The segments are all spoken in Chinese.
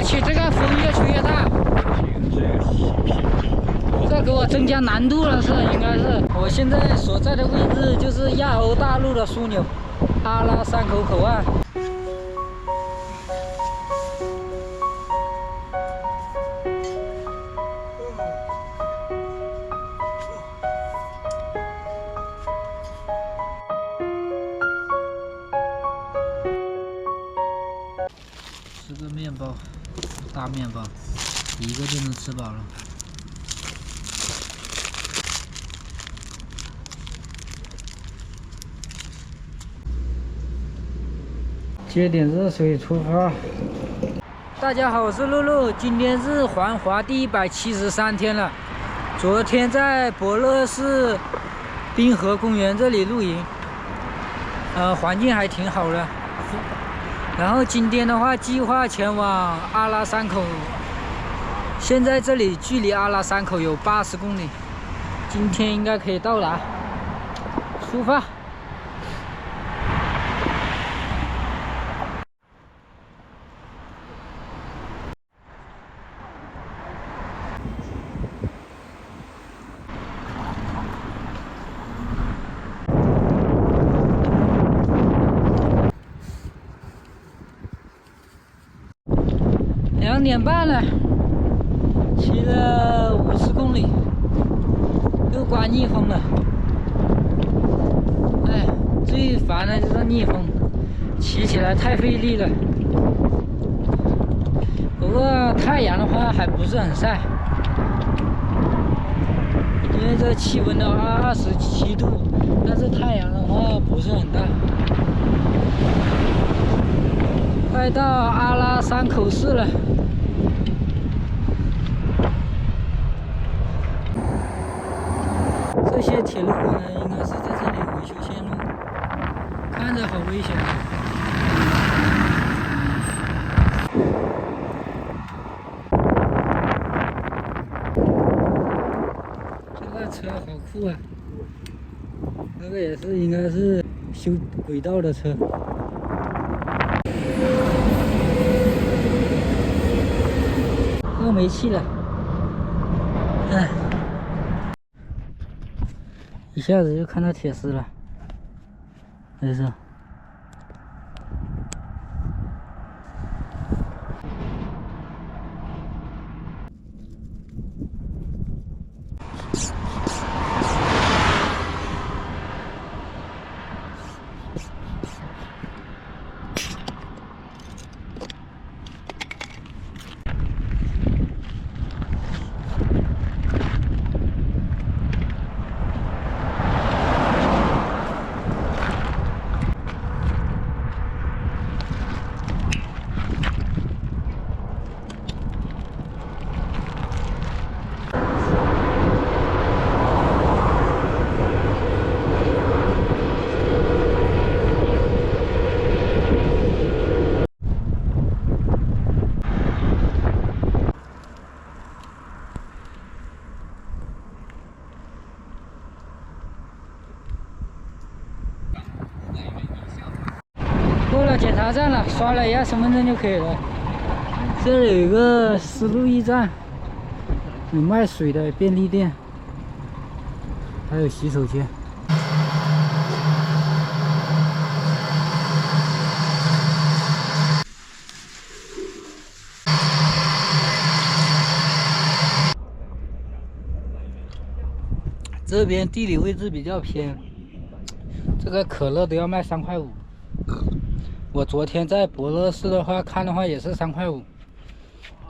且这个风越吹越大，这给我增加难度了，应该是。我现在所在的位置就是亚欧大陆的枢纽，阿拉山口口岸。吃个面包，大面包，一个就能吃饱了。接点热水出发。大家好，我是露露，今天是环华第173天了。昨天在博乐市滨河公园这里露营，环境还挺好的。然后今天的话，计划前往阿拉山口。现在这里距离阿拉山口有80公里，今天应该可以到达。出发。2点半了，骑了50公里，又刮逆风了。哎，最烦的就是逆风，骑起来太费力了。不过太阳的话还不是很晒，因为这气温的话27度，但是太阳的话不是很大。快到阿拉山口市了。这些铁路呢，应该是在这里维修线路，看着好危险。这个车好酷啊！这个也是应该是修轨道的车。又没气了，哎。一下子就看到铁丝了，这是。过了检查站了，刷了一下身份证就可以了。这里有一个丝路驿站，有卖水的便利店，还有洗手间。这边地理位置比较偏，这个可乐都要卖3块5。我昨天在博乐市的话看的话也是3块5。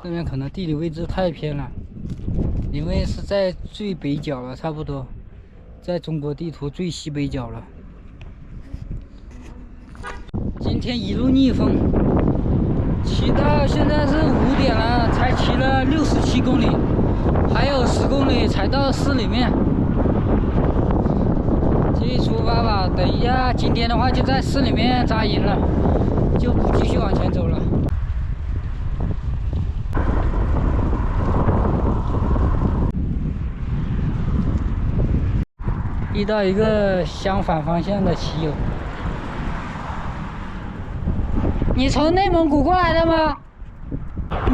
这边可能地理位置太偏了，因为是在最北角了，差不多在中国地图最西北角了。今天一路逆风，骑到现在是5点了，才骑了67公里，还有10公里才到市里面。继续出发吧，等一下今天的话就在市里面扎营了，就不继续往前走了。遇到一个相反方向的骑友，你从内蒙古过来的吗？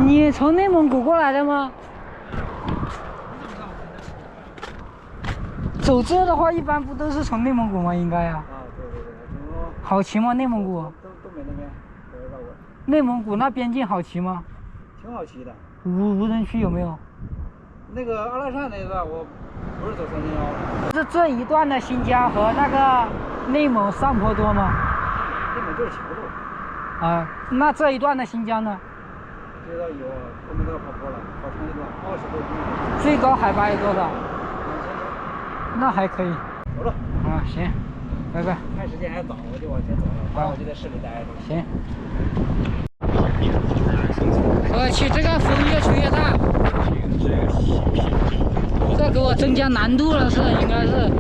你从内蒙古过来的吗？走这的话，一般不都是从内蒙古吗？应该呀。啊，对。好骑吗？内蒙古？东北那边，绕过。内蒙古那边境好骑吗？挺好骑的。无人区有没有？那个阿拉善那一段，我不是走301的。这一段的新疆和那个内蒙上坡多吗？内蒙就是起伏路。啊，那这一段的新疆呢？这段有，后面都要跑坡了，好长一段，20多公里。最高海拔有多少？2000多。那还可以。走了。啊，行，拜拜。看时间还早，我就往前走了，不然我就在市里待着。行。我去，这个风越吹越大，这给我增加难度了，应该是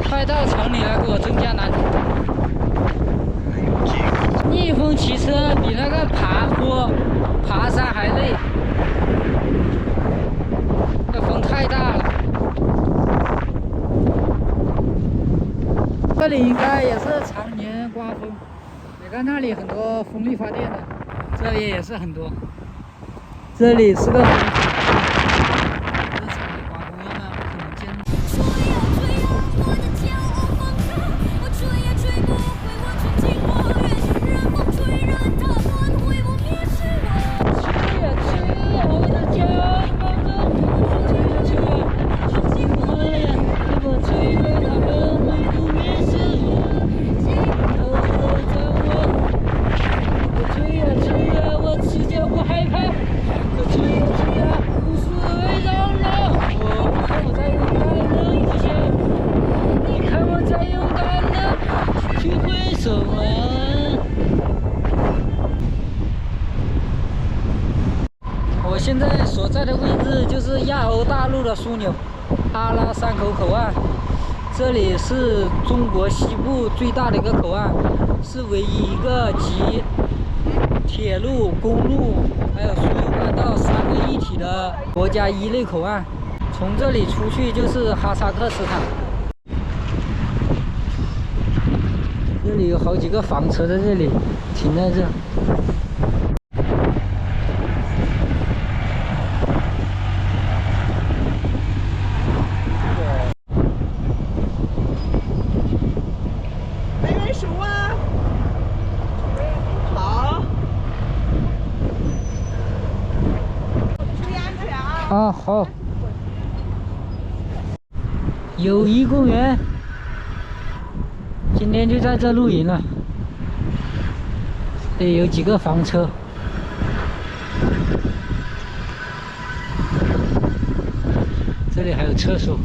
快到城里了，给我增加难度。逆风骑车比那个爬坡、爬山还累，这风太大了。这里应该也是常年刮风，你看那里很多风力发电的，这里也是很多。这里是个风场，这是常年刮风，要不然不可能建。我现在所在的位置就是亚欧大陆的枢纽，阿拉善口口岸。这里是中国西部最大的一个口岸，是唯一一个集铁路、公路还有输油管道3个一体的国家1类口岸。从这里出去就是哈萨克斯坦。这里有好几个房车在这里停在这。啊，好。友谊公园，今天就在这露营了。这里有几个房车。这里还有厕所。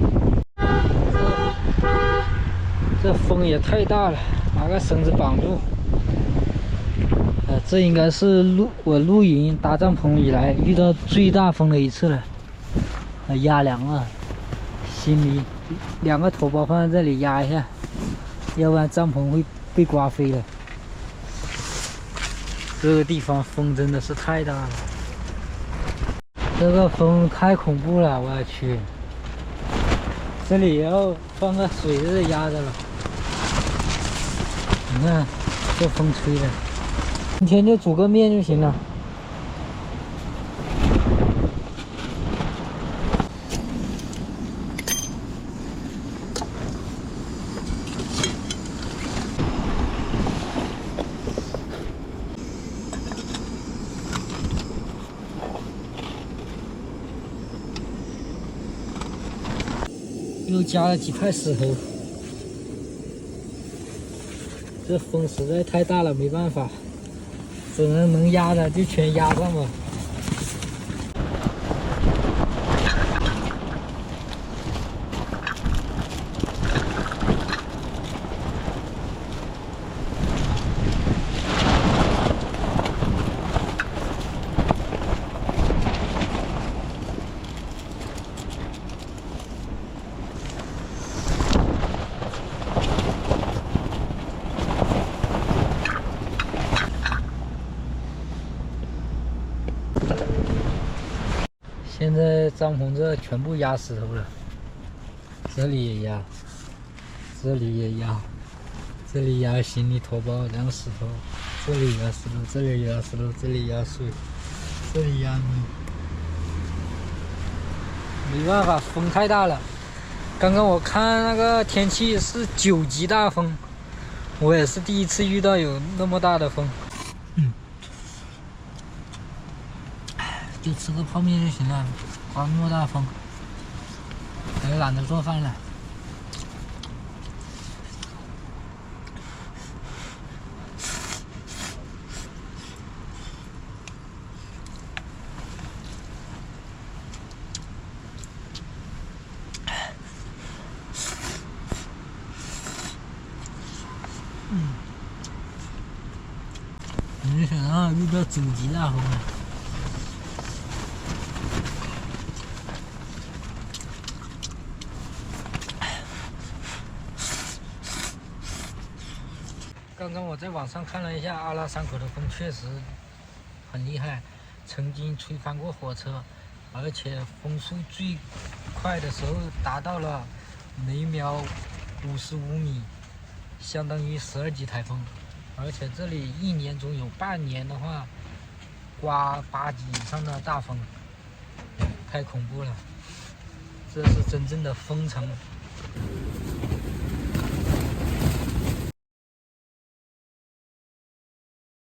这风也太大了，拿个绳子绑住。这应该是我露营搭帐篷以来遇到最大风的一次了。压凉了，心里2个头孢放在这里压一下，要不然帐篷会被刮飞了。这个地方风真的是太大了，这个风太恐怖了，我去！这里也要放个水在这压着了。你看，这风吹的，今天就煮个面就行了。又加了几块石头，这风实在太大了，没办法，只能压的就全压上吧。现在帐篷这全部压石头了，这里也压，这里也压，这里压行李驮包2个石头，这里压石头，这里压石头，这里压水，这里阳明，没办法，风太大了。刚刚我看那个天气是9级大风，我也是第一次遇到有那么大的风。就吃个泡面就行了，刮那么大风，还懒得做饭了。没想到遇到9级大风了。刚刚我在网上看了一下阿拉山口的风，确实很厉害，曾经吹翻过火车，而且风速最快的时候达到了每秒55米，相当于12级台风。而且这里一年中有半年的话，刮8级以上的大风，太恐怖了，这是真正的风城。